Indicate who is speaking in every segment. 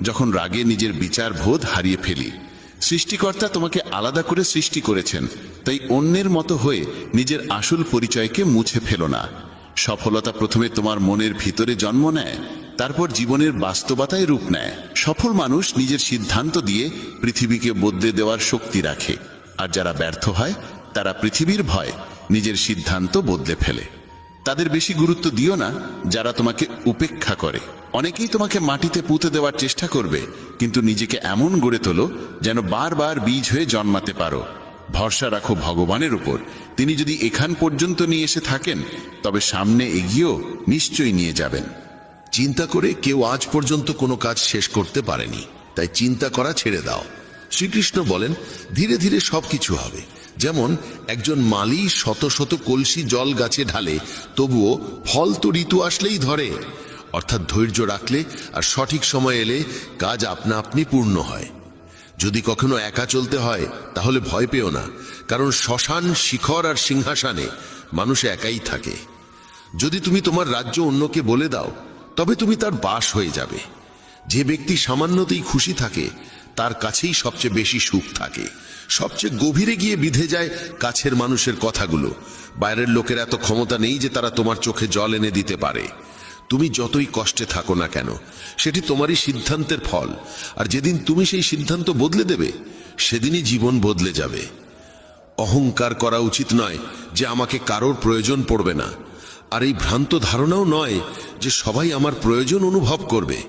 Speaker 1: যখন রাগে নিজের বিচার বোধ হারিয়ে ফেলি। সৃষ্টিকর্তা তোমাকে আলাদা করে সৃষ্টি করেছেন, তাই অন্যের মতো হয়ে নিজের আসল পরিচয়কে মুছে ফেলো না। সফলতা প্রথমে তোমার মনের ভিতরে জন্ম নেয়, তারপর জীবনের বাস্তবতায় রূপ নেয়। সফল মানুষ নিজের সিদ্ধান্ত দিয়ে পৃথিবীকে বদলে দেওয়ার শক্তি রাখে, আর যারা ব্যর্থ হয় তারা পৃথিবীর ভয় নিজের সিদ্ধান্ত বদলে ফেলে। তাদের বেশি গুরুত্ব দিও না যারা তোমাকে উপেক্ষা করে। অনেকেই তোমাকে মাটিতে পুঁতে দেওয়ার চেষ্টা করবে, কিন্তু নিজেকে এমন গড়ে তোলো যেন বারবার বীজ হয়ে জন্মাতে পারো। ভরসা রাখো ভগবানের উপর, তিনি যদি এখান পর্যন্ত নিয়ে এসে থাকেন তবে সামনে এগিয়েও নিশ্চয়ই নিয়ে যাবেন।
Speaker 2: চিন্তা করে কেউ আজ পর্যন্ত কোনো কাজ শেষ করতে পারেনি, তাই চিন্তা করা ছেড়ে দাও। শ্রীকৃষ্ণ বলেন, ধীরে ধীরে সবকিছু হবে। যেমন একজন মালি শত শত কলসি জল গাছে ঢালে, তবুও ফল তো ঋতু আসলেই ধরে। অর্থাৎ ধৈর্য রাখলে আর সঠিক সময় এলে কাজ আপনা আপনি পূর্ণ হয়। যদি কখনো একা চলতে হয় তাহলে ভয় পেও না, কারণ শ্মশান, শিখর আর সিংহাসনে মানুষ একাই থাকে। যদি তুমি তোমার রাজ্য অন্যকে বলে দাও তবে তুমি তার বাস হয়ে যাবে। যে ব্যক্তি সামান্যতেই খুশি থাকে তার কাছেই সবচেয়ে বেশি সুখ থাকে। সবচেয়ে গভীরে গিয়ে বিঁধে যায় কাছের মানুষের কথাগুলো। বাইরের লোকের এত ক্ষমতা নেই যে তারা তোমার চোখে জল এনে দিতে পারে। তুমি যতই কষ্টে থাকো না কেন, সেটি তোমারই সিদ্ধান্তের ফল। আর যেদিন তুমি সেই সিদ্ধান্ত বদলে দেবে, সেদিনই জীবন বদলে যাবে। অহংকার করা উচিত নয় যে আমাকে কারোর প্রয়োজন পড়বে না, আর এই ভ্রান্ত ধারণাও নয় যে সবাই আমার প্রয়োজন অনুভব করবে।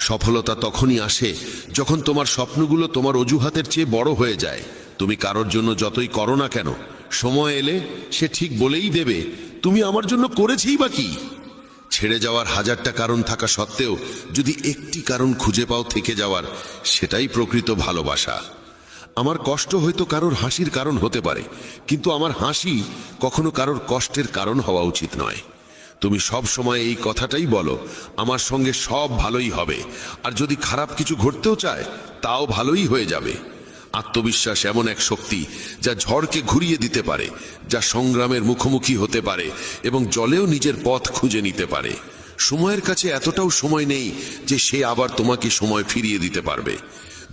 Speaker 2: সফলতা তখনই আসে যখন তোমার স্বপ্নগুলো তোমার অজুহাতের চেয়ে বড় হয়ে যায়। তুমি কারোর জন্য যতই করো না কেন, সময় এলে সে ঠিক বলেই দেবে, তুমি আমার জন্য করেছেই বা কি। ছেড়ে যাওয়ার হাজারটা কারণ থাকা সত্ত্বেও যদি একটি কারণ খুঁজে পাও থেকে যাওয়ার, সেটাই প্রকৃত ভালোবাসা। আমার কষ্ট হয়তো কারোর হাসির কারণ হতে পারে, কিন্তু আমার হাসি কখনো কারোর কষ্টের কারণ হওয়া উচিত নয়। তুমি সব সময় এই কথাটাই বলো, আমার সঙ্গে সব ভালোই হবে, আর যদি খারাপ কিছু ঘটতেও চায় তাও ভালোই হয়ে যাবে। আত্মবিশ্বাস এমন এক শক্তি যা ঝড়কে ঘুরিয়ে দিতে পারে, যা সংগ্রামের মুখোমুখি হতে পারে এবং জলেও নিজের পথ খুঁজে নিতে পারে। সময়ের কাছে এতটাও সময় নেই যে সে আবার তোমাকে সময় ফিরিয়ে দিতে পারবে।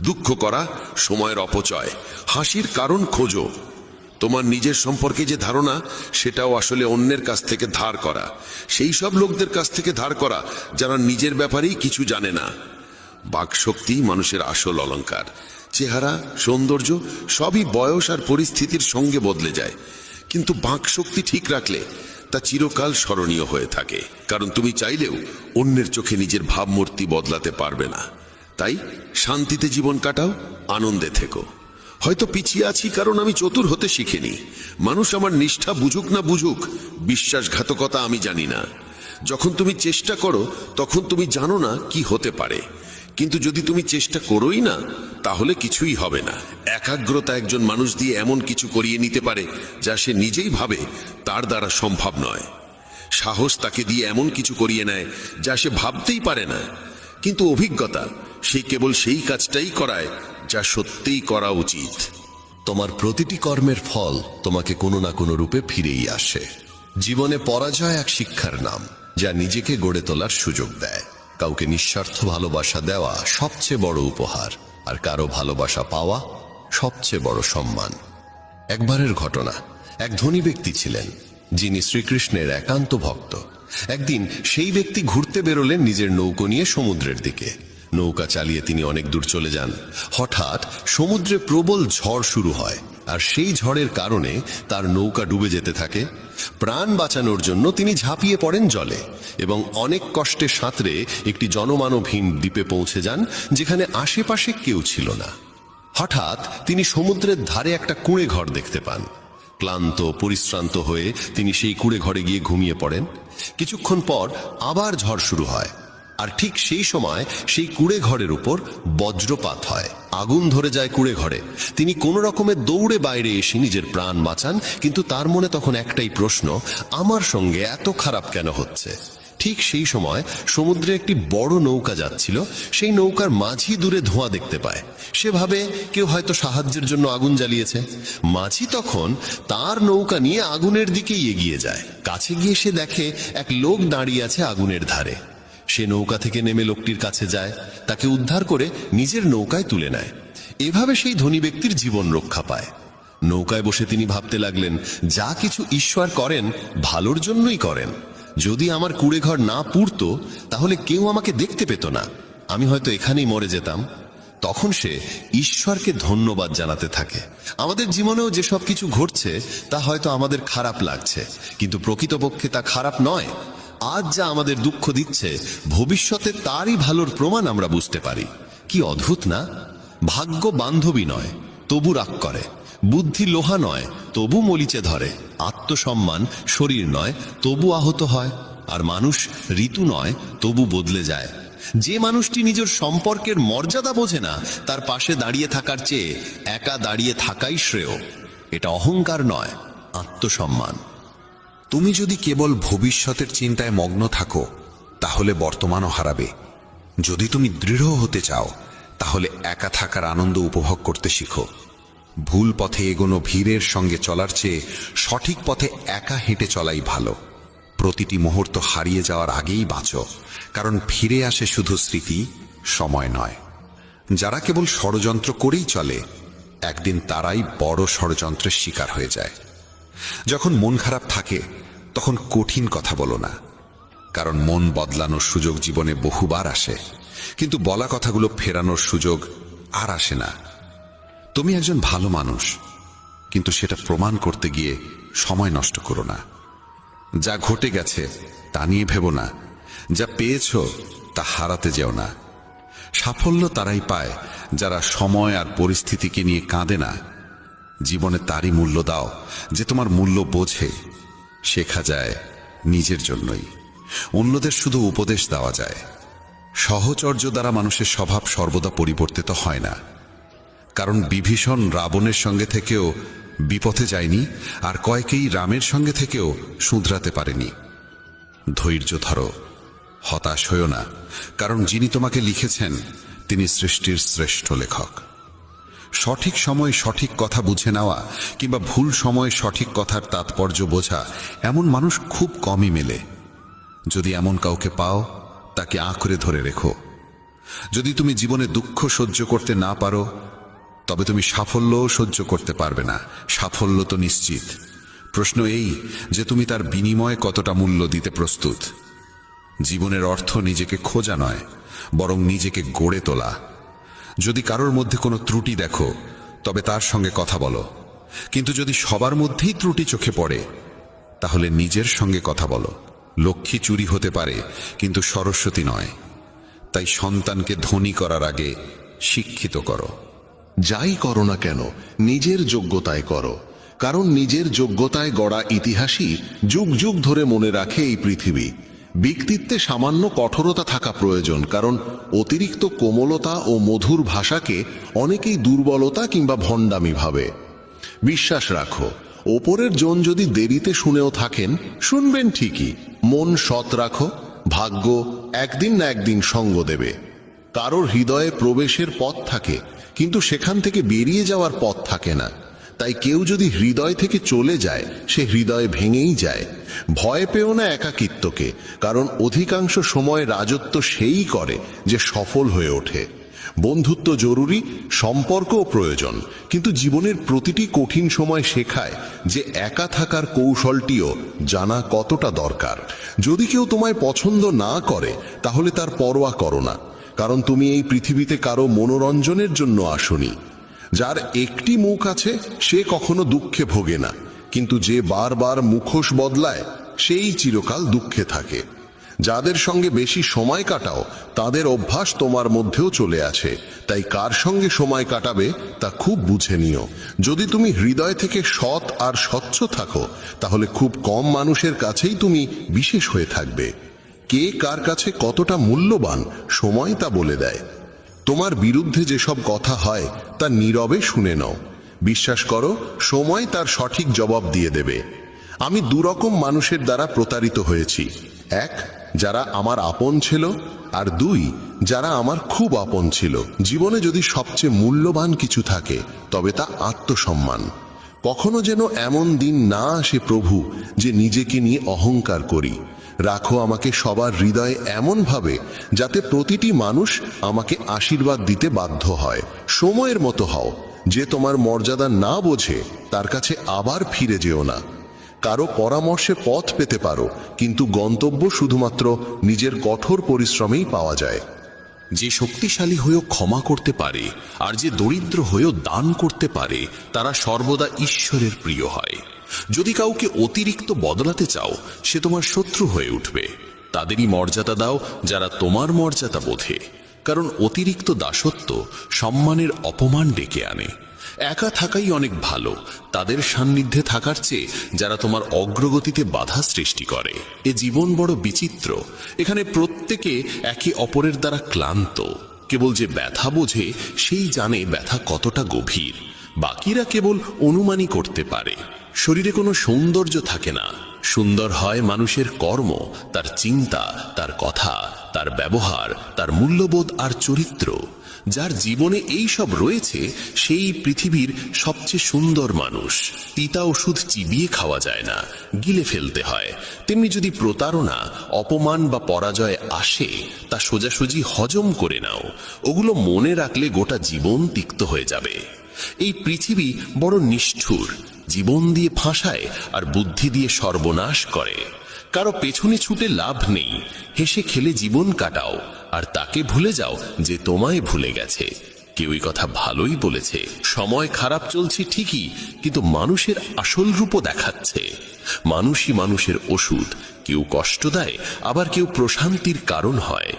Speaker 2: দুঃখ করা সময়ের অপচয়, হাসির কারণ খোঁজো। তোমার নিজের সম্পর্কে যে ধারণা, সেটাও আসলে অন্যের কাছ থেকে ধার করা, সেই সব লোকদের কাছ থেকে ধার করা যারা নিজের ব্যাপারেই কিছু জানে না। বাকশক্তি মানুষের আসল অলংকার। চেহারা, সৌন্দর্য সবই বয়স আর পরিস্থিতির সঙ্গে বদলে যায়, কিন্তু বাকশক্তি ঠিক রাখলে তা চিরকাল স্মরণীয় হয়ে থাকে। কারণ তুমি চাইলেও অন্যের চোখে নিজের ভাবমূর্তি বদলাতে পারবে না। তাই শান্তিতে জীবন কাটাও, আনন্দে থেকো। হয়তো পিছিয়ে আছি কারণ আমি চতুর হতে শিখিনি। মানুষ আমার নিষ্ঠা বুঝুক না বুঝুক, বিশ্বাসঘাতকতা আমি জানি না। যখন তুমি চেষ্টা করো তখন তুমি জানো না কি হতে পারে, কিন্তু যদি তুমি চেষ্টা করোই না তাহলে কিছুই হবে না। একাগ্রতা একজন মানুষ দিয়ে এমন কিছু করিয়ে নিতে পারে যা সে নিজেই ভাবে তার দ্বারা সম্ভব নয়। সাহস তাকে দিয়ে এমন কিছু করিয়ে নেয় যা সে ভাবতেই পারে না, কিন্তু অভিজ্ঞতা সে কেবল সেই কাজটাই করায় যা সত্যিই করা উচিত।
Speaker 3: তোমার প্রতিটি কর্মের ফল তোমাকে কোনো না কোনো রূপে ফিরেই আসে। জীবনে পরাজয় এক শিক্ষার নাম, যা নিজেকে গড়ে তোলার সুযোগ দেয়। কাউকে নিঃস্বার্থ ভালোবাসা দেওয়া সবচেয়ে বড় উপহার, আর কারো ভালোবাসা পাওয়া সবচেয়ে বড় সম্মান। একবারের ঘটনা, এক ধনী ব্যক্তি ছিলেন যিনি শ্রীকৃষ্ণের একান্ত ভক্ত। একদিন সেই ব্যক্তি ঘুরতে বেরোলেন নিজের নৌকো নিয়ে সমুদ্রের দিকে। নৌকা চালিয়ে তিনি অনেক দূর চলে যান। হঠাৎ সমুদ্রে প্রবল ঝড় শুরু হয়, আর সেই ঝড়ের কারণে তার নৌকা ডুবে যেতে থাকে। প্রাণ বাঁচানোর জন্য তিনি ঝাঁপিয়ে পড়েন জলে এবং অনেক কষ্টে সাঁতরে একটি জনমানবহীন দ্বীপে পৌঁছে যান, যেখানে আশেপাশে কেউ ছিল না। হঠাৎ তিনি সমুদ্রের ধারে একটা কুঁড়ে ঘর দেখতে পান। ক্লান্ত পরিশ্রান্ত হয়ে তিনি সেই কুঁড়ে ঘরে গিয়ে ঘুমিয়ে পড়েন। কিছুক্ষণ পর আবার ঝড় শুরু হয়, আর ঠিক সেই সময় সেই কুঁড়ে ঘরের উপর বজ্রপাত হয়। আগুন ধরে যায় কুঁড়ে ঘরে। তিনি কোনো রকমে দৌড়ে বাইরে এসে নিজের প্রাণ বাঁচান, কিন্তু তার মনে তখন একটাই প্রশ্ন, আমার সঙ্গে এত খারাপ কেন হচ্ছে। ঠিক সেই সময় সমুদ্রে একটি বড় নৌকা যাচ্ছিল। সেই নৌকার মাঝি দূরে ধোঁয়া দেখতে পায়। সে ভাবে কেউ হয়তো সাহায্যের জন্য আগুন জ্বালিয়েছে। মাঝি তখন তার নৌকা নিয়ে আগুনের দিকেই এগিয়ে যায়। কাছে গিয়ে সে দেখে এক লোক দাঁড়িয়ে আছে আগুনের ধারে। সে নৌকা থেকে নেমে লোকটির কাছে যায়, তাকে উদ্ধার করে নিজের নৌকায় তুলে নেয়। এভাবে সেই ধনী ব্যক্তির জীবন রক্ষা পায়। নৌকায় বসে তিনি ভাবতে লাগলেন, যা কিছু ঈশ্বর করেন ভালোর জন্যই করেন। যদি আমার কুঁড়েঘর না পুড়তো তাহলে কেউ আমাকে দেখতে পেত না, আমি হয়তো এখানেই মরে যেতাম। তখন সে ঈশ্বরকে ধন্যবাদ জানাতে থাকে। আমাদের জীবনেও যেসব কিছু ঘটছে তা হয়তো আমাদের খারাপ লাগছে, কিন্তু প্রকৃতপক্ষে তা খারাপ নয়। আজ যা আমাদের দুঃখ দিচ্ছে, ভবিষ্যতে তারই ভালোর প্রমাণ আমরা বুঝতে পারি। কি অদ্ভুত না? ভাগ্য বান্ধবী নয়, তবু রাগ করে। বুদ্ধি লোহা নয়, তবু মলিচে ধরে। আত্মসম্মান শরীর নয়, তবু আহত হয়। আর মানুষ ঋতু নয়, তবু বদলে যায়। যে মানুষটি নিজের সম্পর্কের মর্যাদা বোঝে না, তার পাশে দাঁড়িয়ে থাকার চেয়ে একা দাঁড়িয়ে থাকাই শ্রেয়। এটা অহংকার নয়, আত্মসম্মান।
Speaker 4: তুমি যদি কেবল ভবিষ্যতের চিন্তায় মগ্ন থাকো তাহলে বর্তমানও হারাবে। যদি তুমি দৃঢ় হতে চাও তাহলে একা থাকার আনন্দ উপভোগ করতে শিখো। ভুল পথে এগোনো ভিড়ের সঙ্গে চলার চেয়ে সঠিক পথে একা হেঁটে চলাই ভালো। প্রতিটি মুহূর্ত হারিয়ে যাওয়ার আগেই বাঁচো, কারণ ফিরে আসে শুধু স্মৃতি, সময় নয়। যারা কেবল ষড়যন্ত্র করেই চলে, একদিন তারাই বড় ষড়যন্ত্রের শিকার হয়ে যায়। যখন মন খারাপ থাকে তখন কঠিন কথা বলো না, কারণ মন বদলানোর সুযোগ জীবনে বহুবার আসে, কিন্তু বলা কথাগুলো ফেরানোর সুযোগ আর আসে না। তুমি একজন ভালো মানুষ, কিন্তু সেটা প্রমাণ করতে গিয়ে সময় নষ্ট করো না। যা ঘটে গেছে তা নিয়ে ভেবো না, যা পেয়েছ তা হারাতে যেও না। সাফল্য তারাই পায় যারা সময় আর পরিস্থিতিকে নিয়ে কাঁদে না। জীবনে তারই মূল্য দাও যে তোমার মূল্য বোঝে। শেখা যায় নিজের জন্যই, অন্যদের শুধু উপদেশ দেওয়া যায়। সহচর্য দ্বারা মানুষের স্বভাব সর্বদা পরিবর্তিত হয় না, কারণ বিভীষণ রাবণের সঙ্গে থেকেও বিপথে যায়নি, আর কয়েকেই রামের সঙ্গে থেকেও শুধরাতে পারেনি। ধৈর্য ধরো, হতাশ হইও না, কারণ যিনি তোমাকে লিখেছেন তিনি সৃষ্টির শ্রেষ্ঠ লেখক। সঠিক সময়ে সঠিক কথা বুঝে নেওয়া কিংবা ভুল সময়ে সঠিক কথার তাৎপর্য বোঝা, এমন মানুষ খুব কমই মেলে। যদি এমন কাউকে পাও তাকে আঁকড়ে ধরে রেখো। যদি তুমি জীবনে দুঃখ সহ্য করতে না পারো তবে তুমি সাফল্যও সহ্য করতে পারবে না। সাফল্য তো নিশ্চিত, প্রশ্ন এই যে তুমি তার বিনিময়ে কতটা মূল্য দিতে প্রস্তুত। জীবনের অর্থ নিজেকে খোঁজা নয়, বরং নিজেকে গড়ে তোলা। যদি কারোর মধ্যে কোনো ত্রুটি দেখো তবে তার সঙ্গে কথা বলো, কিন্তু যদি সবার মধ্যেই ত্রুটি চোখে পড়ে তাহলে নিজের সঙ্গে কথা বলো। লক্ষ্মী চুরি হতে পারে, কিন্তু সরস্বতী নয়। তাই সন্তানকে ধনী করার আগে শিক্ষিত করো।
Speaker 2: যাই করো না কেন নিজের যোগ্যতায় করো, কারণ নিজের যোগ্যতায় গড়া ইতিহাসই যুগ যুগ ধরে মনে রাখে এই পৃথিবী। ব্যক্তিত্বে সামান্য কঠোরতা থাকা প্রয়োজন, কারণ অতিরিক্ত কোমলতা ও মধুর ভাষাকে অনেকেই দুর্বলতা কিংবা ভণ্ডামি ভাবে। বিশ্বাস রাখো, ওপরের জন যদি দেরিতে শুনেও থাকেন, শুনবেন ঠিকই। মন সৎ রাখো, ভাগ্য একদিন না একদিন সঙ্গ দেবে। কারোর হৃদয়ে প্রবেশের পথ থাকে, কিন্তু সেখান থেকে বেরিয়ে যাওয়ার পথ থাকে না। তাই কেউ যদি হৃদয় থেকে চলে যায়, সে হৃদয়ে ভেঙেই যায়। ভয় পেও না একাকিত্বকে, কারণ অধিকাংশ সময় রাজত্ব সেই করে যে সফল হয়ে ওঠে। বন্ধুত্ব জরুরি, সম্পর্কও প্রয়োজন, কিন্তু জীবনের প্রতিটি কঠিন সময় শেখায় যে একা থাকার কৌশলটিও জানা কতটা দরকার। যদি কেউ তোমায় পছন্দ না করে তাহলে তার পরোয়া করো না, কারণ তুমি এই পৃথিবীতে কারো মনোরঞ্জনের জন্য আসোনি। যার একটি মুখ আছে সে কখনো দুঃখে ভোগে না, কিন্তু যে বারবার মুখোশ বদলায় সেই চিরকাল দুঃখে থাকে। যাদের সঙ্গে বেশি সময় কাটাও তাদের অভ্যাস তোমার মধ্যেও চলে আসে। তাই কার সঙ্গে সময় কাটাবে তা খুব বুঝে নিও। যদি তুমি হৃদয় থেকে সৎ আর স্বচ্ছ থাকো তাহলে খুব কম মানুষের কাছেই তুমি বিশেষ হয়ে থাকবে। কে কার কাছে কতটা মূল্যবান সময় তা বলে দেয়। তোমার বিরুদ্ধে যেসব কথা হয় তা নীরবে শুনে নাও। বিশ্বাস করো, সময় তার সঠিক জবাব দিয়ে দেবে। আমি দুরকম মানুষের দ্বারা প্রতারিত হয়েছি। এক, যারা আমার আপন ছিল, আর দুই, যারা আমার খুব আপন ছিল। জীবনে যদি সবচেয়ে মূল্যবান কিছু থাকে তবে তা আত্মসম্মান। কখনো যেন এমন দিন না আসে প্রভু যে নিজেকে নিয়ে অহংকার করি। রাখো আমাকে সবার হৃদয়ে এমন ভাবে যাতে প্রতিটি মানুষ আমাকে আশীর্বাদ দিতে বাধ্য হয়। সময়ের মতো হও, যে তোমার মর্যাদা না বোঝে তার কাছে আবার ফিরে যেও না। কারো পরামর্শে পথ পেতে পারো, কিন্তু গন্তব্য শুধুমাত্র নিজের কঠোর পরিশ্রমেই পাওয়া যায়।
Speaker 3: যে শক্তিশালী হয়েও ক্ষমা করতে পারে আর যে দরিদ্র হয়েও দান করতে পারে তারা সর্বদা ঈশ্বরের প্রিয় হয়। যদি কাউকে অতিরিক্ত বদলাতে চাও, সে তোমার শত্রু হয়ে উঠবে। তাদেরই মর্যাদা দাও যারা তোমার মর্যাদা বোঝে, কারণ অতিরিক্ত দাসত্ব সম্মানের অপমান ডেকে আনে। একা থাকাই অনেক ভালো তাদের সান্নিধ্যে থাকার চেয়ে যারা তোমার অগ্রগতিতে বাধা সৃষ্টি করে। এ জীবন বড় বিচিত্র, এখানে প্রত্যেকে একে অপরের দ্বারা ক্লান্ত। কেবল যে ব্যথা বোঝে সেই জানে ব্যথা কতটা গভীর, বাকিরা কেবল অনুমানই করতে পারে। শরীরে কোনো সৌন্দর্য থাকে না, সুন্দর হয় মানুষের কর্ম, তার চিন্তা, তার কথা, তার ব্যবহার, তার মূল্যবোধ আর চরিত্র। যার জীবনে এই সব রয়েছে সেই পৃথিবীর সবচেয়ে সুন্দর মানুষ। তিতা ওষুধ চিবিয়ে খাওয়া যায় না, গিলে ফেলতে হয়। তেমনি যদি প্রতারণা, অপমান বা পরাজয় আসে তা সোজাসুজি হজম করে নাও। ওগুলো মনে রাখলে গোটা জীবন তিক্ত হয়ে যাবে। এই পৃথিবী বড় নিষ্ঠুর, জীবন দিয়ে ফাঁসায় আর বুদ্ধি দিয়ে সর্বনাশ করে। কারো পেছনে ছুটে লাভ নেই, হেসে খেলে জীবন কাটাও আর তাকে ভুলে যাও যে তোমায় ভুলে গেছে। কেউই কথা ভালোই বলেছে, সময় খারাপ চলছে ঠিকই, কিন্তু মানুষের আসল রূপও দেখাচ্ছে। মানুষই মানুষের ওষুধ, কেউ কষ্ট দেয় আবার কেউ প্রশান্তির কারণ হয়।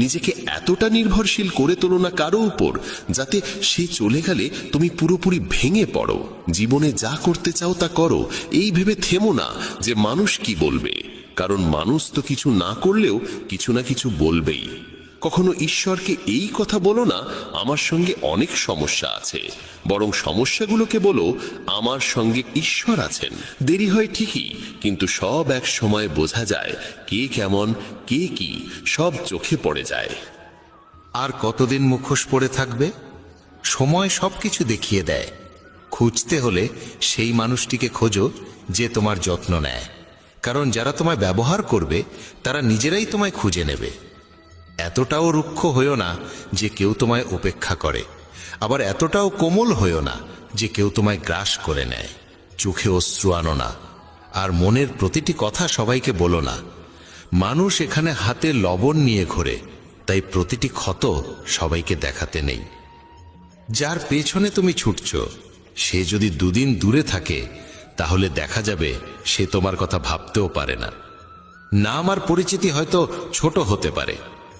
Speaker 3: নিজেকে এতটা নির্ভরশীল করে তোলো না কারো উপর যাতে সে চলে গেলে তুমি পুরোপুরি ভেঙে পড়ো। জীবনে যা করতে চাও তা করো, এই ভেবে থেমো না যে মানুষ কি বলবে, কারণ মানুষ তো কিছু না করলেও কিছু না কিছু বলবেই। কখনো ঈশ্বরকে এই কথা বলো না, আমার সঙ্গে অনেক সমস্যা আছে, বরং সমস্যাগুলোকে বলো আমার সঙ্গে ঈশ্বর আছেন। দেরি হয় ঠিকই, কিন্তু সব এক সময় বোঝা যায় কে কেমন, কে কি, সব চোখে পড়ে যায়।
Speaker 5: আর কতদিন মুখোশ পড়ে থাকবে? সময় সবকিছু দেখিয়ে দেয়। খুঁজতে হলে সেই মানুষটিকে খোঁজো যে তোমার যত্ন নেয়, কারণ যারা তোমায় ব্যবহার করবে তারা নিজেরাই তোমায় খুঁজে নেবে। এতটাও রুক্ষ হইও না যে কেউ তোমায় উপেক্ষা করে, আবার এতটাও কোমল হইও না যে কেউ তোমায় গ্রাস করে নেয়। চোখে অশ্রু আনো না, আর মনের প্রতিটি কথা সবাইকে বলো না। মানুষ এখানে হাতে লবণ নিয়ে ঘোরে, তাই প্রতিটি ক্ষত সবাইকে দেখাতে নেই। যার পেছনে তুমি ছুটছ সে যদি দুদিন দূরে থাকে তাহলে দেখা যাবে সে তোমার কথা ভাবতেও পারে না। নাম আর পরিচিতি হয়তো ছোট হতে পারে,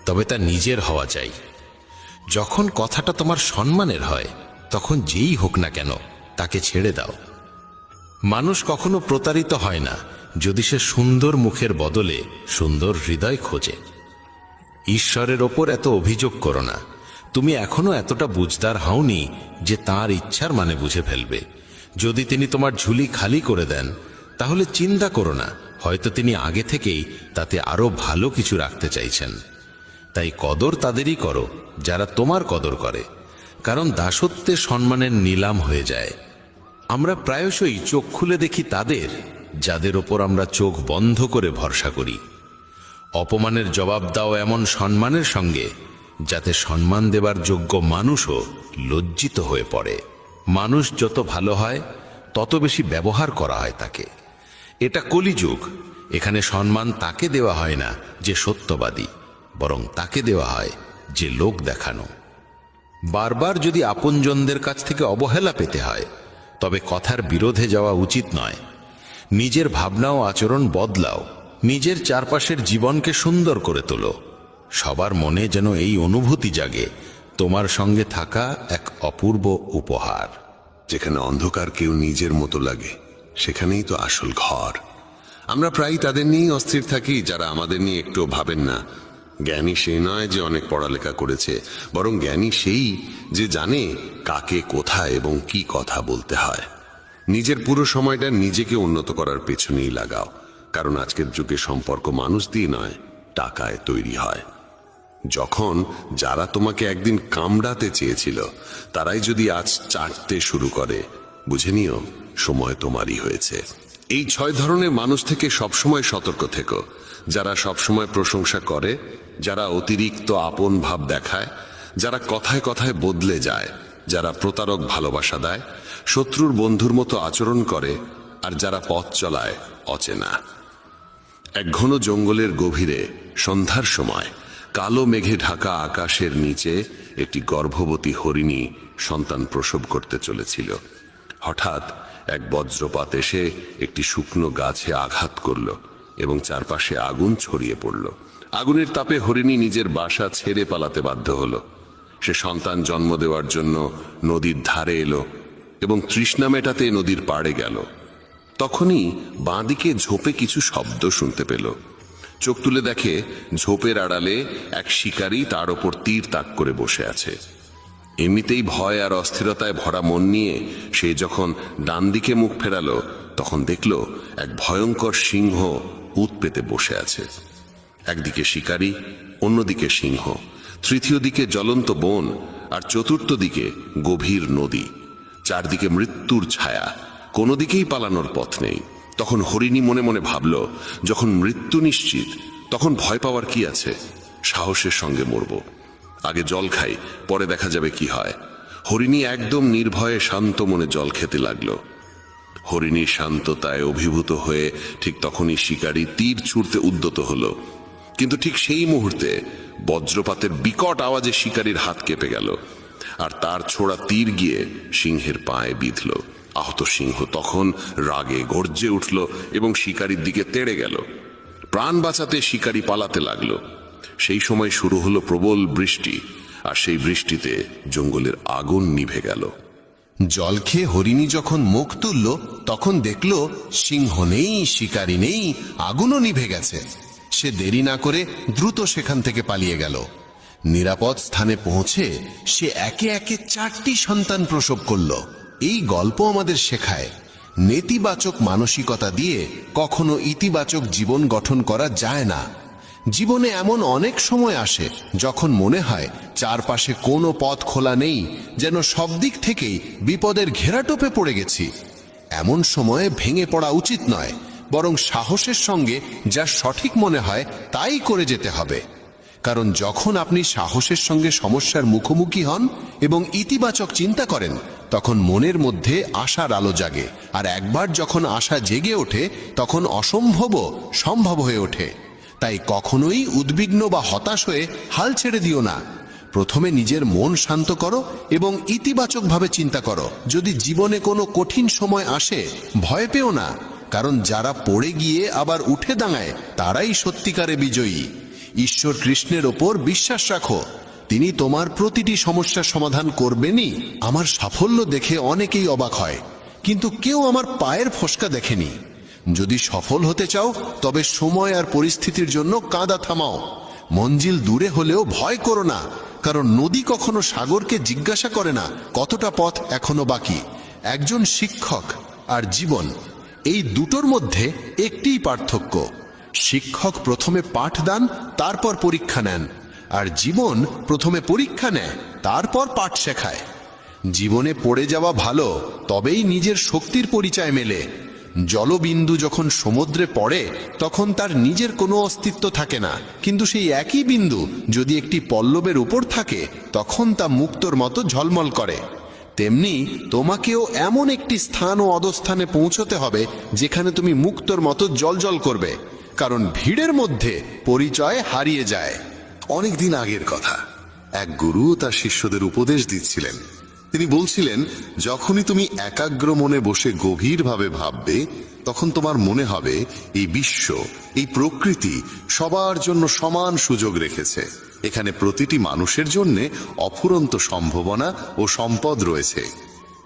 Speaker 5: তবে তা নিজের হওয়া চাই। যখন কথাটা তোমার সম্মানের হয় তখন যেই হোক না কেন তাকে ছেড়ে দাও। মানুষ কখনো প্রতারিত হয় না যদি সে সুন্দর মুখের বদলে সুন্দর হৃদয় খোঁজে। ঈশ্বরের ওপর এত অভিযোগ করো না। তুমি এখনো এতটা বুঝদার হওনি যে তাঁর ইচ্ছার মানে বুঝে ফেলবে। যদি তিনি তোমার ঝুলি খালি করে দেন তাহলে চিন্তা করো না, হয়তো তিনি আগে থেকেই তাতে আরো ভালো কিছু রাখতে চাইছেন। তাই কদর তাদেরই করো যারা তোমার কদর করে, কারণ দাসত্বে সম্মানের নিলাম হয়ে যায়। আমরা প্রায়শই চোখ খুলে দেখি তাদের যাদের ওপর আমরা চোখ বন্ধ করে ভরসা করি। অপমানের জবাব দাও এমন সম্মানের সঙ্গে যাতে সম্মান দেবার যোগ্য মানুষও লজ্জিত হয়ে পড়ে। মানুষ যত ভালো হয় তত বেশি ব্যবহার করা হয় তাকে। এটা কলিযুগ, এখানে সম্মান তাকে দেওয়া হয় না যে সত্যবাদী, বরং তাকে দেওয়া হয় যে লোক দেখানো। বারবার যদি আপনজনদের কাছ থেকে অবহেলা পেতে হয় তবে কথার বিরোধে যাওয়া উচিত নয়। নিজের ভাবনা ও আচরণ বদলাও, নিজের চারপাশের জীবনকে সুন্দর করে তোলো। সবার মনে যেন এই অনুভূতি জাগে তোমার সঙ্গে থাকা এক অপূর্ব উপহার।
Speaker 2: যেখানে অন্ধকার কেউ নিজের মতো লাগে সেখানেই তো আসল ঘর।
Speaker 1: আমরা প্রায় তাদের নিয়েই অস্থির থাকি যারা আমাদের নিয়ে একটু ভাবেন না। জ্ঞানী সেই নয় যে অনেক পড়ালেখা করেছে, বরং জ্ঞানী সেই যে জানে কাকে কোথায় এবং কি কথা বলতে হয়। নিজের পুরো সময়টা নিজেকে উন্নত করার পেছনেই লাগাও, কারণ আজকের যুগে সম্পর্ক মানুষ দিয়ে নয়, টাকায় তৈরি হয়। যখন যারা তোমাকে একদিন কামড়াতে চেয়েছিল তারাই যদি আজ চাটতে শুরু করে, বুঝে নিও সময় তোমারই হয়েছে। এই 6 ধরনের মানুষ থেকে সবসময় সতর্ক থেকো।
Speaker 2: যারা সবসময় প্রশংসা করে, যারা অতিরিক্ত আপন ভাব দেখায়, যারা কথায় কথায় বদলে যায়, যারা প্রতারক ভালোবাসা দেয়, শত্রুর বন্ধুর মতো আচরণ করে, আর যারা পথ চলায় অচেনা। এক ঘন জঙ্গলের গভীরে সন্ধ্যার সময় কালো মেঘে ঢাকা আকাশের নিচে একটি গর্ভবতী হরিণী সন্তান প্রসব করতে চলেছিল। হঠাৎ এক বজ্রপাত এসে একটি শুকনো গাছে আঘাত করল এবং চারপাশে আগুন ছড়িয়ে পড়ল। আগুনের তাপে হরিণী নিজের বাসা ছেড়ে পালাতে বাধ্য হলো। সে সন্তান জন্ম দেওয়ার জন্য নদীর ধারে এলো এবং তৃষ্ণা মেটাতে নদীর পাড়ে গেল। তখনই বাঁদিকে ঝোপে কিছু শব্দ শুনতে পেল। চোখ তুলে দেখে ঝোপের আড়ালে এক শিকারী তার ওপর তীর তাক করে বসে আছে। এমনিতেই ভয় আর অস্থিরতায় ভরা মন নিয়ে সে যখন ডান দিকে মুখ ফেরালো, তখন দেখল এক ভয়ঙ্কর সিংহ উত পেতে বসে আছে। একদিকে শিকারী, অন্যদিকে সিংহ, তৃতীয় দিকে জ্বলন্ত বন, আর চতুর্থ দিকে গভীর নদী। চারদিকে মৃত্যুর ছায়া, কোনো দিকেই পালানোর পথ নেই। তখন হরিণী মনে মনে ভাবল, যখন মৃত্যু নিশ্চিত তখন ভয় পাওয়ার কি আছে? সাহসের সঙ্গে মরব, আগে জল খাই, পরে দেখা যাবে কি হয়। হরিণী একদম নির্ভয়ে শান্ত মনে জল খেতে লাগলো। হরিণীর শান্ততায় অভিভূত হয়ে ঠিক তখনই শিকারী তীর ছুঁড়তে উদ্যত হলো, কিন্তু ঠিক সেই মুহূর্তে বজ্রপাতের বিকট আওয়াজে শিকারীর হাত কেঁপে গেল, আর তার ছোড়া তীর গিয়ে সিংহের পায়ে বিঁধল। আহত সিংহ তখন রাগে গর্জে উঠল এবং শিকারীর দিকে তেড়ে গেল। প্রাণ বাঁচাতে শিকারী পালাতে লাগলো। সেই সময় শুরু হলো প্রবল বৃষ্টি, আর সেই বৃষ্টিতে জঙ্গলের আগুন নিভে গেল।
Speaker 3: জল খেয়ে হরিণী যখন মুখ তুলল, তখন দেখল সিংহ নেই, শিকারী নেই, আগুনও নিভে গেছে। সে দেরি না করে দ্রুত সেখান থেকে পালিয়ে গেল। নিরাপদ স্থানে পৌঁছে সে একে একে 4টি সন্তান প্রসব করল। এই গল্প আমাদের শেখায়, নেতিবাচক মানসিকতা দিয়ে কখনো ইতিবাচক জীবন গঠন করা যায় না। জীবনে এমন অনেক সময় আসে যখন মনে হয় চারপাশে কোনো পথ খোলা নেই, যেন সব দিক থেকেই বিপদের ঘেরাটোপে পড়ে গেছি। এমন সময়ে ভেঙে পড়া উচিত নয়, বরং সাহসের সঙ্গে যা সঠিক মনে হয় তাই করে যেতে হবে। কারণ যখন আপনি সাহসের সঙ্গে সমস্যার মুখোমুখি হন এবং ইতিবাচক চিন্তা করেন, তখন মনের মধ্যে আশার আলো জাগে, আর একবার যখন আশা জেগে ওঠে তখন অসম্ভবও সম্ভব হয়ে ওঠে। তাই কখনোই উদ্বিগ্ন বা হতাশ হয়ে হাল ছেড়ে দিও না। প্রথমে নিজের মন শান্ত করো এবং ইতিবাচকভাবে চিন্তা করো। যদি জীবনে কোনো কঠিন সময় আসে, ভয় পেও না, কারণ যারা পড়ে গিয়ে আবার উঠে দাঁড়ায় তারাই সত্যিকারে বিজয়ী। ঈশ্বর কৃষ্ণের ওপর বিশ্বাস রাখো, তিনি তোমার প্রতিটি সমস্যার সমাধান করবেনই। আমার সাফল্য দেখে অনেকেই অবাক হয়, কিন্তু কেউ আমার পায়ের ফসকা দেখেনি। যদি সফল হতে চাও, তবে সময় আর পরিস্থিতির জন্য কাঁদা থামাও। মঞ্জিল দূরে হলেও ভয় করো না, কারণ নদী কখনো সাগরকে জিজ্ঞাসা করে না কতটা পথ এখনো বাকি। একজন শিক্ষক আর জীবন, এই দুটোর মধ্যে একটিই পার্থক্য। শিক্ষক প্রথমে পাঠ দান, তারপর পরীক্ষা নেন, আর জীবন প্রথমে পরীক্ষা নেয়, তারপর পাঠ শেখায়। জীবনে পড়ে যাওয়া ভালো, তবেই নিজের শক্তির পরিচয় মেলে। জলবিন্দু যখন সমুদ্রে পড়ে, তখন তার নিজের কোনো অস্তিত্ব থাকে না, কিন্তু সেই একই বিন্দু যদি একটি পল্লবের উপর থাকে, তখন তা মুক্তোর মতো ঝলমল করে। তেমনি তোমাকেও এমন একটি স্থান ও অবস্থানে পৌঁছতে হবে যেখানে তুমি মুক্তোর মতো জ্বলজ্বল করবে, কারণ ভিড়ের মধ্যে পরিচয় হারিয়ে যায়।
Speaker 2: অনেকদিন আগের কথা, এক গুরু তার শিষ্যদের উপদেশ দিচ্ছিলেন। তিনি বলছিলেন, যখনই তুমি একাগ্র মনে বসে গভীরভাবে ভাববে, তখন তোমার মনে হবে এই বিশ্ব, এই প্রকৃতি সবার জন্য সমান সুযোগ রেখেছে। এখানে প্রতিটি মানুষের জন্য অফুরন্ত সম্ভাবনা ও সম্পদ রয়েছে।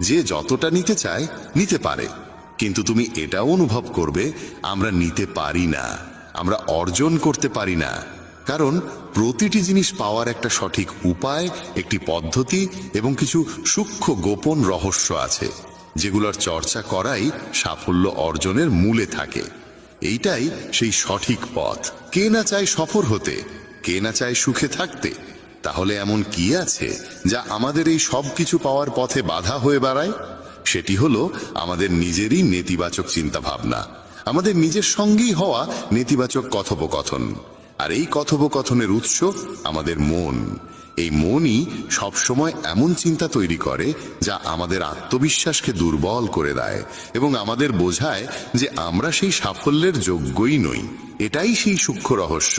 Speaker 2: যে যতটা নিতে চায় নিতে পারে, কিন্তু তুমি এটাও অনুভব করবে, আমরা নিতে পারি না, আমরা অর্জন করতে পারি না। কারণ প্রতিটি জিনিস পাওয়ার একটা সঠিক উপায়, একটি পদ্ধতি এবং কিছু সূক্ষ্ম গোপন রহস্য আছে, যেগুলোর চর্চা করাই সাফল্য অর্জনের মূলে থাকে। এইটাই সেই সঠিক পথ। কে না চায় সফল হতে, কে না চায় সুখে থাকতে? তাহলে এমন কি আছে যা আমাদের এই সব কিছু পাওয়ার পথে বাধা হয়ে দাঁড়ায়? সেটি হলো আমাদের নিজেরই নেতিবাচক চিন্তা ভাবনা।
Speaker 1: আমাদের নিজের সঙ্গেই হওয়া নেতিবাচক কথোপকথন। আর এই কথোপকথনের উৎস আমাদের মন। এই মনই সবসময় এমন চিন্তা তৈরি করে যা আমাদের আত্মবিশ্বাসকে দুর্বল করে দেয় এবং আমাদের বোঝায় যে আমরা সেই সাফল্যের যোগ্যই নই। এটাই সেই সূক্ষ্ম রহস্য,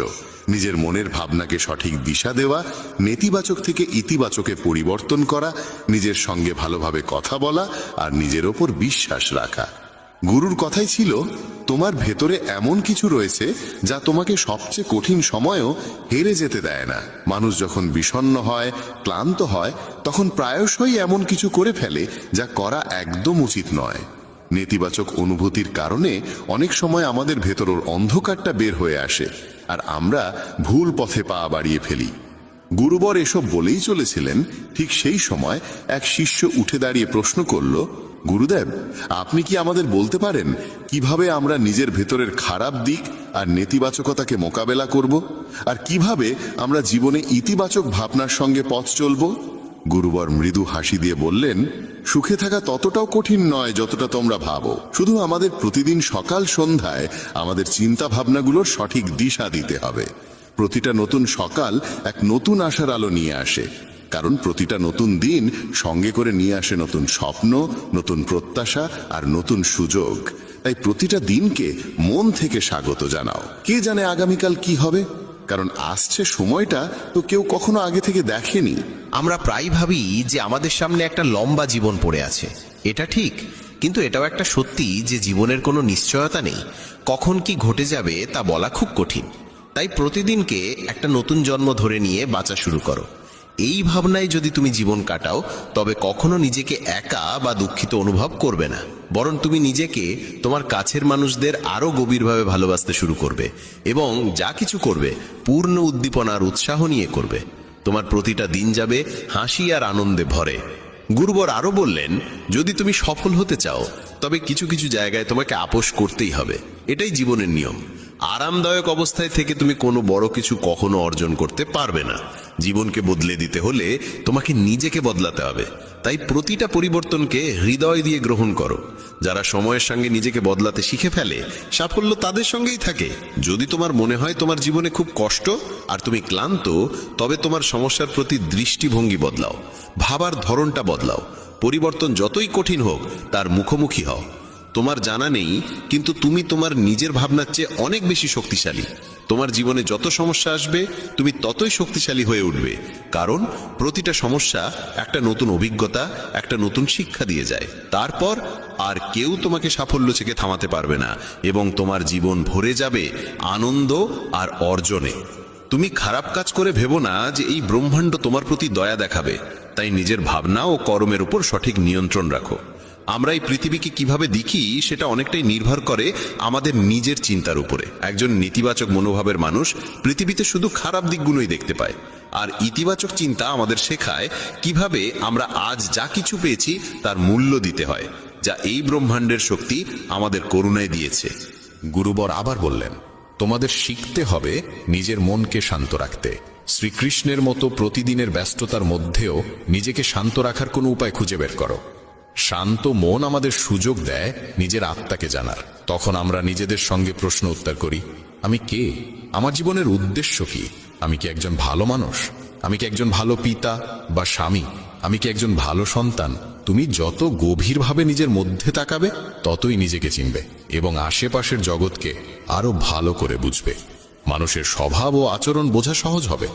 Speaker 1: নিজের মনের ভাবনাকে সঠিক দিশা দেওয়া, নেতিবাচক থেকে ইতিবাচকে পরিবর্তন করা, নিজের সঙ্গে ভালোভাবে কথা বলা আর নিজের ওপর বিশ্বাস রাখা। গুরুর কথাই ছিল, তোমার ভেতরে এমন কিছু রয়েছে যা তোমাকে সবচেয়ে কঠিন সময়েও হেরে যেতে দেয় না। মানুষ যখন বিষণ্ণ হয়, ক্লান্ত হয়, তখন প্রায়শই এমন কিছু করে ফেলে যা করা একদম উচিত নয়। নেতিবাচক অনুভূতির কারণে অনেক সময় আমাদের ভেতরের অন্ধকারটা বের হয়ে আসে আর আমরা ভুল পথে পা বাড়িয়ে ফেলি। গুরুবর এসব বলেই চলেছিলেন, ঠিক সেই সময় এক শিষ্য উঠে দাঁড়িয়ে প্রশ্ন করল, গুরুদেব, আপনি কি আমাদের বলতে পারেন কিভাবে আমরা নিজের ভেতরের খারাপ দিক আর নেতিবাচকতাকে মোকাবেলা করব, আর কিভাবে আমরা জীবনে ইতিবাচক ভাবনার সঙ্গে পথ চলব? গুরুবর মৃদু হাসি দিয়ে বললেন, সুখে থাকা ততটাও কঠিন নয় যতটা তোমরা ভাবো। শুধু আমাদের প্রতিদিন সকাল সন্ধ্যায় আমাদের চিন্তা ভাবনাগুলোর সঠিক দিশা দিতে হবে। প্রতিটা নতুন সকাল এক নতুন আশার আলো নিয়ে আসে, কারণ প্রতিটা নতুন দিন সঙ্গে করে নিয়ে আসে নতুন স্বপ্ন, নতুন প্রত্যাশা আর নতুন সুযোগ। তাই প্রতিটা দিনকে মন থেকে স্বাগত জানাও। কে জানে আগামীকাল কি হবে, কারণ আসছে সময়টা তো কেউ কখনো আগে থেকে দেখেনি।
Speaker 6: আমরা প্রায় ভাবি যে আমাদের সামনে একটা লম্বা জীবন পড়ে আছে, এটা ঠিক, কিন্তু এটাও একটা সত্যি যে জীবনের কোনো নিশ্চয়তা নেই। কখন কি ঘটে যাবে তা বলা খুব কঠিন। তাই প্রতিদিনকে একটা নতুন জন্ম ধরে নিয়ে বাঁচা শুরু করো। এই ভাবনায় যদি তুমি জীবন কাটাও, তবে কখনো নিজেকে একা বা দুঃখিত অনুভব করবে না, বরং তুমি নিজেকে, তোমার কাছের মানুষদের আরো গভীরভাবে ভালোবাসতে শুরু করবে এবং যা কিছু করবে পূর্ণ উদ্দীপনা আর উৎসাহ নিয়ে করবে। তোমার প্রতিটা দিন যাবে হাসি আর আনন্দে ভরে। গুরুবর আরো বললেন, যদি তুমি সফল হতে চাও তবে কিছু কিছু জায়গায় তোমাকে আপোষ করতেই হবে। এটাই জীবনের নিয়ম। আরামদায়ক অবস্থায় থেকে তুমি কোনো বড় কিছু কখনো অর্জন করতে পারবে না। জীবনকে বদলে দিতে হলে তোমাকে নিজেকে বদলাতে হবে। তাই প্রতিটা পরিবর্তনকে হৃদয় দিয়ে গ্রহণ করো। যারা সময়ের সঙ্গে নিজেকে বদলাতে শিখে ফেলে, সাফল্য তাদের সঙ্গেই থাকে। যদি তোমার মনে হয় তোমার জীবনে খুব কষ্ট আর তুমি ক্লান্ত, তবে তোমার সমস্যার প্রতি দৃষ্টিভঙ্গি বদলাও, ভাবার ধরনটা বদলাও। পরিবর্তন যতই কঠিন হোক, তার মুখোমুখি হও। তোমার জানা নেই, কিন্তু তুমি তোমার নিজের ভাবনার চেয়ে অনেক বেশি শক্তিশালী। তোমার জীবনে যত সমস্যা আসবে, তুমি ততই শক্তিশালী হয়ে উঠবে, কারণ প্রতিটা সমস্যা একটা নতুন অভিজ্ঞতা, একটা নতুন শিক্ষা দিয়ে যায়। তারপর আর কেউ তোমাকে সাফল্য থেকে থামাতে পারবে না এবং তোমার জীবন ভরে যাবে আনন্দ আর অর্জনে। তুমি খারাপ কাজ করে ভেবো না যে এই ব্রহ্মাণ্ড তোমার প্রতি দয়া দেখাবে। তাই নিজের ভাবনা ও কর্মের উপর সঠিক নিয়ন্ত্রণ রাখো। আমরা এই পৃথিবীকে কিভাবে দেখি সেটা অনেকটাই নির্ভর করে আমাদের নিজের চিন্তার উপরে। একজন নেতিবাচক মনোভাবের মানুষ পৃথিবীতে শুধু খারাপ দিকগুলোই দেখতে পায়, আর ইতিবাচক চিন্তা আমাদের শেখায় কিভাবে আমরা আজ যা কিছু পেয়েছি তার মূল্য দিতে হয়, যা এই ব্রহ্মাণ্ডের শক্তি আমাদের করুণায় দিয়েছে।
Speaker 7: গুরুবর আবার বললেন, তোমাদের শিখতে হবে নিজের মনকে শান্ত রাখতে। শ্রীকৃষ্ণের মতো প্রতিদিনের ব্যস্ততার মধ্যেও নিজেকে শান্ত রাখার কোনো উপায় খুঁজে বের করো। শান্ত মন আমাদের সুযোগ দেয় নিজের আত্মাকে জানার। তখন আমরা নিজেদের সঙ্গে প্রশ্ন উত্তর করি, আমি কে? আমার জীবনের উদ্দেশ্য কি? আমি কি একজন ভালো মানুষ? আমি কি একজন ভালো পিতা বা স্বামী? আমি কি একজন ভালো সন্তান? তুমি যত গভীরভাবে নিজের মধ্যে তাকাবে, ততই নিজেকে চিনবে এবং আশেপাশের জগৎকে আরো ভালো করে বুঝবে। মানুষের স্বভাব ও আচরণ বোঝা সহজ হবে।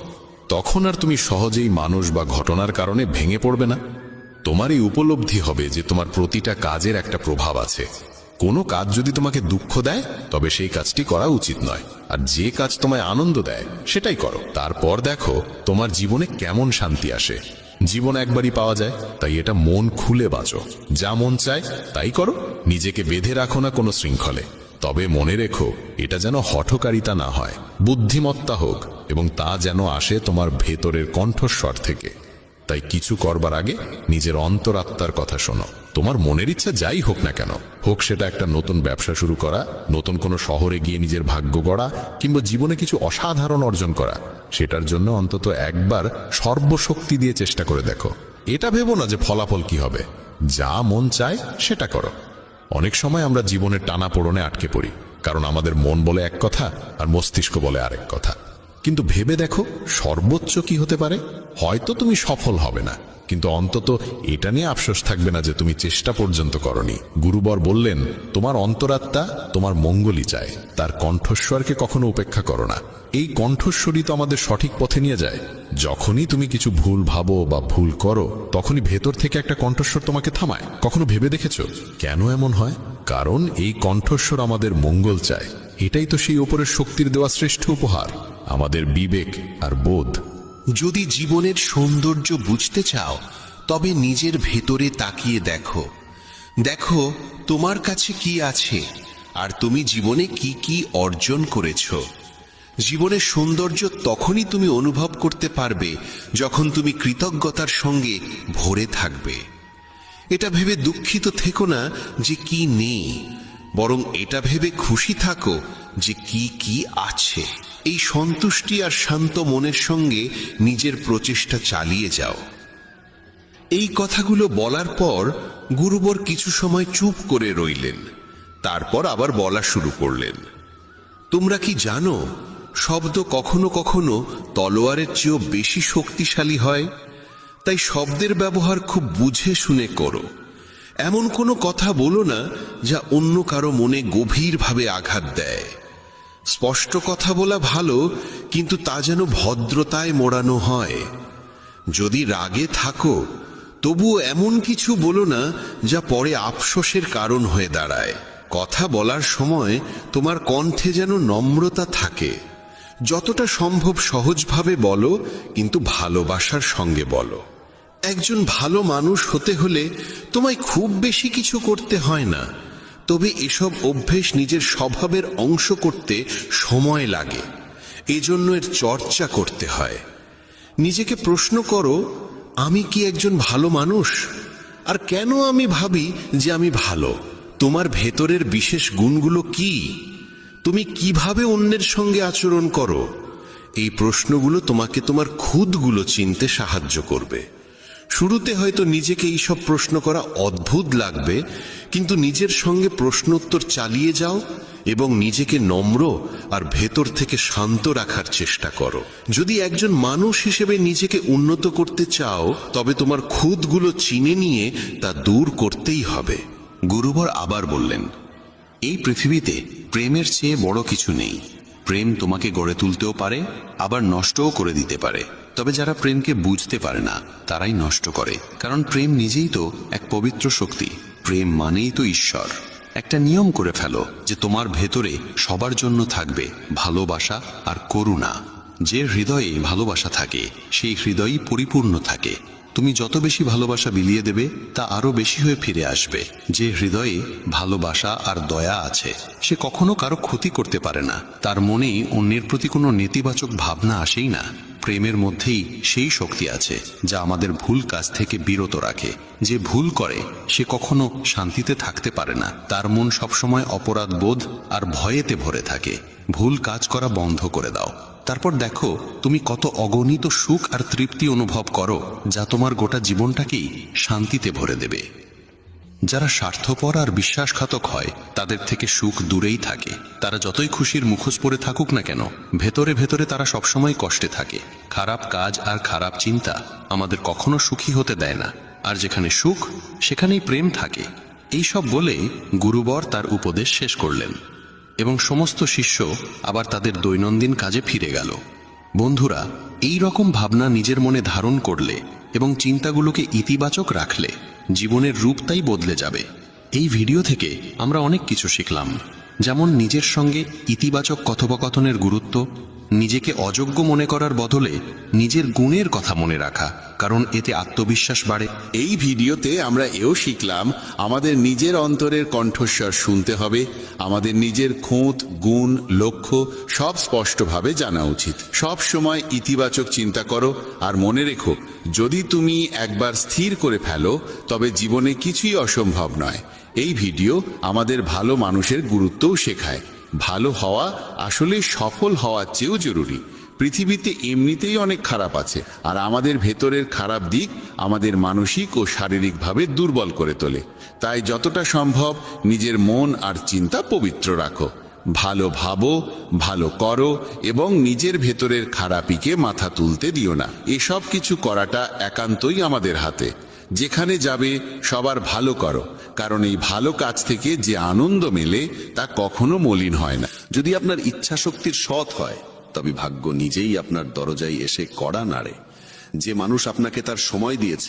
Speaker 7: তখন আর তুমি সহজেই মানুষ বা ঘটনার কারণে ভেঙে পড়বে না। তোমার এই উপলব্ধি হবে যে তোমার প্রতিটা কাজের একটা প্রভাব আছে। কোনো কাজ যদি তোমাকে দুঃখ দেয়, তবে সেই কাজটি করা উচিত নয়, আর যে কাজ তোমায় আনন্দ দেয় সেটাই করো। তারপর দেখো তোমার জীবনে কেমন শান্তি আসে। জীবন একবারই পাওয়া যায়, তাই এটা মন খুলে বাঁচো। যা মন চায় তাই করো, নিজেকে বেঁধে রাখো না কোনো শৃঙ্খলে। তবে মনে রেখো, এটা যেন হঠকারিতা না হয়, বুদ্ধিমত্তা হোক, এবং তা যেন আসে তোমার ভেতরের কণ্ঠস্বর থেকে। তাই কিছু করবার আগে নিজের অন্তরাত্মার কথা শোনো। তোমার মনের ইচ্ছা যাই হোক না কেন, হোক সেটা একটা নতুন ব্যবসা শুরু করা, নতুন কোনো শহরে গিয়ে নিজের ভাগ্য গড়া, কিংবা জীবনে কিছু অসাধারণ অর্জন করা, সেটার জন্য অন্তত একবার সর্বশক্তি দিয়ে চেষ্টা করে দেখো। এটা ভেবো না যে ফলাফল কি হবে। যা মন চায় সেটা করো। অনেক সময় আমরা জীবনের টানাপোড়েনে আটকে পড়ি, কারণ আমাদের মন বলে এক কথা আর মস্তিষ্ক বলে আরেক কথা। কিন্তু ভেবে দেখো, সর্বোচ্চ কি হতে পারে? হয়তো তুমি সফল হবে না, কিন্তু অন্তত এটা নিয়ে আফসোস থাকবে না যে তুমি চেষ্টা পর্যন্ত করনি। গুরুবর বললেন, তোমার অন্তরাত্মা তোমার মঙ্গলই চায়, তার কণ্ঠস্বরকে কখনো উপেক্ষা করো না। এই কণ্ঠস্বরই তো আমাদের সঠিক পথে নিয়ে যায়। যখনই তুমি কিছু ভুল ভাবো বা ভুল করো, তখনই ভেতর থেকে একটা কণ্ঠস্বর তোমাকে থামায়। কখনো ভেবে দেখেছো কেন এমন হয়? কারণ এই কণ্ঠস্বর আমাদের মঙ্গল চায়। এটাই তো সেই ওপরের শক্তির দেওয়া শ্রেষ্ঠ উপহার, আমাদের বিবেক আর বোধ।
Speaker 6: যদি জীবনের সৌন্দর্য বুঝতে চাও, তবে নিজের ভেতরে তাকিয়ে দেখো। দেখো তোমার কাছে কি আছে, আর তুমি জীবনে কি কি অর্জন করেছো। জীবনের সৌন্দর্য তখনই তুমি অনুভব করতে পারবে যখন তুমি কৃতজ্ঞতার সঙ্গে ভরে থাকবে। এটা ভেবে দুঃখিত থেকো না যে কি নেই, বরং এটা ভেবে খুশি থাকো যে কি কি আছে। এই সন্তুষ্টি আর শান্ত মনের সঙ্গে নিজের প্রচেষ্টা চালিয়ে যাও। এই কথাগুলো বলার পর গুরুবর কিছু সময় চুপ করে রইলেন, তারপর আবার বলা শুরু করলেন। তোমরা কি জানো, শব্দ কখনো কখনো তলোয়ারের চেয়েও বেশি শক্তিশালী হয়। তাই শব্দের ব্যবহার খুব বুঝে শুনে করো। এমন কোনো কথা বলো না যা অন্য কারো মনে গভীরভাবে আঘাত দেয়। স্পষ্ট কথা বলা ভালো, কিন্তু তা যেন ভদ্রতায় মোড়ানো হয়। যদি রাগে থাকো, তবুও এমন কিছু বলো না যা পরে আফসোসের কারণ হয়ে দাঁড়ায়। কথা বলার সময় তোমার কণ্ঠে যেন নম্রতা থাকে। যতটা সম্ভব সহজভাবে বলো, কিন্তু ভালোবাসার সঙ্গে বলো। একজন ভালো মানুষ হতে হলে তোমায় খুব বেশি কিছু করতে হয় না, তবে এসব অভ্যেস নিজের স্বভাবের অংশ করতে সময় লাগে। এজন্য এর চর্চা করতে হয়। নিজেকে প্রশ্ন করো, আমি কি একজন ভালো মানুষ? আর কেন আমি ভাবি যে আমি ভালো? তোমার ভেতরের বিশেষ গুণগুলো কি? তুমি কিভাবে অন্যের সঙ্গে আচরণ করো? এই প্রশ্নগুলো তোমাকে তোমার খুদগুলো চিনতে সাহায্য করবে। শুরুতে হয়তো নিজেকে এইসব প্রশ্ন করা অদ্ভুত লাগবে, কিন্তু নিজের সঙ্গে প্রশ্নোত্তর চালিয়ে যাও এবং নিজেকে নম্র আর ভেতর থেকে শান্ত রাখার চেষ্টা করো। যদি একজন মানুষ হিসেবে নিজেকে উন্নত করতে চাও, তবে তোমার খুদগুলো চিনে নিয়ে তা দূর করতেই হবে।
Speaker 8: গুরুবর আবার বললেন, এই পৃথিবীতে প্রেমের চেয়ে বড় কিছু নেই। প্রেম তোমাকে গড়ে তুলতেও পারে, আবার নষ্টও করে দিতে পারে। তবে যারা প্রেমকে বুঝতে পারে না, তারাই নষ্ট করে। কারণ প্রেম নিজেই তো এক পবিত্র শক্তি। প্রেম মানেই তো ঈশ্বর। একটা নিয়ম করে ফেলো যে তোমার ভেতরে সবার জন্য থাকবে ভালোবাসা আর করুণা। যে হৃদয়ে ভালোবাসা থাকে, সেই হৃদয়ই পরিপূর্ণ থাকে। তুমি যত বেশি ভালোবাসা বিলিয়ে দেবে, তা আরো বেশি হয়ে ফিরে আসবে। যে হৃদয়ে ভালোবাসা আর দয়া আছে, সে কখনো কারো ক্ষতি করতে পারে না। তার মনে অন্যের প্রতি কোনো নেতিবাচক ভাবনা আসেই না। প্রেমের মধ্যেই সেই শক্তি আছে যা আমাদের ভুল কাজ থেকে বিরত রাখে। যে ভুল করে সে কখনো শান্তিতে থাকতে পারে না। তার মন সবসময় অপরাধ বোধ আর ভয়েতে ভরে থাকে। ভুল কাজ করা বন্ধ করে দাও, তারপর দেখো তুমি কত অগণিত সুখ আর তৃপ্তি অনুভব করো, যা তোমার গোটা জীবনটাকেই শান্তিতে ভরে দেবে। যারা স্বার্থপর আর বিশ্বাসঘাতক হয়, তাদের থেকে সুখ দূরেই থাকে। তারা যতই খুশির মুখোশ পরে থাকুক না কেন, ভেতরে ভেতরে তারা সবসময় কষ্টে থাকে। খারাপ কাজ আর খারাপ চিন্তা আমাদের কখনো সুখী হতে দেয় না। আর যেখানে সুখ, সেখানেই প্রেম থাকে। এইসব বলে গুরুবর তার উপদেশ শেষ করলেন এবং সমস্ত শিষ্য আবার তাদের দৈনন্দিন কাজে ফিরে গেল। বন্ধুরা, এই রকম ভাবনা নিজের মনে ধারণ করলে এবং চিন্তাগুলোকে ইতিবাচক রাখলে জীবনের রূপ তাই বদলে যাবে। এই ভিডিও থেকে আমরা অনেক কিছু শিখলাম, যেমন নিজের সঙ্গে ইতিবাচক কথোপকথনের গুরুত্ব, নিজেকে অযোগ্য মনে করার বদলে নিজের গুণের কথা মনে রাখা, কারণ এতে আত্মবিশ্বাস বাড়ে।
Speaker 1: এই ভিডিওতে আমরা এও শিখলাম, আমাদের নিজের অন্তরের কণ্ঠস্বর শুনতে হবে। আমাদের নিজের খুঁত, গুণ, লক্ষ্য সব স্পষ্টভাবে জানা উচিত। সব সময় ইতিবাচক চিন্তা করো, আর মনে রেখো, যদি তুমি একবার স্থির করে ফেলো, তবে জীবনে কিছুই অসম্ভব নয়। এই ভিডিও আমাদের ভালো মানুষের গুরুত্বও শেখায়। ভালো হওয়া আসলে সফল হওয়ার চেয়েও জরুরি। পৃথিবীতে এমনিতেই অনেক খারাপ আছে, আর আমাদের ভেতরের খারাপ দিক আমাদের মানসিক ও শারীরিকভাবে দুর্বল করে তোলে। তাই যতটা সম্ভব নিজের মন আর চিন্তা পবিত্র রাখো, ভালো ভাবো, ভালো করো এবং নিজের ভেতরের খারাপিকে মাথা তুলতে দিও না। এসব কিছু করাটা একান্তই আমাদের হাতে। যেখানে যাবে সবার ভালো করো, কারণ এই ভালো কাজ থেকে যে আনন্দ মেলে তা কখনো মলিন হয় না।
Speaker 8: যদি আপনার ইচ্ছা শক্তির সৎ হয়, তবে ভাগ্য নিজেই আপনার দরজায় এসে কড়া নাড়ে। যে মানুষ আপনাকে তার সময় দিয়েছে,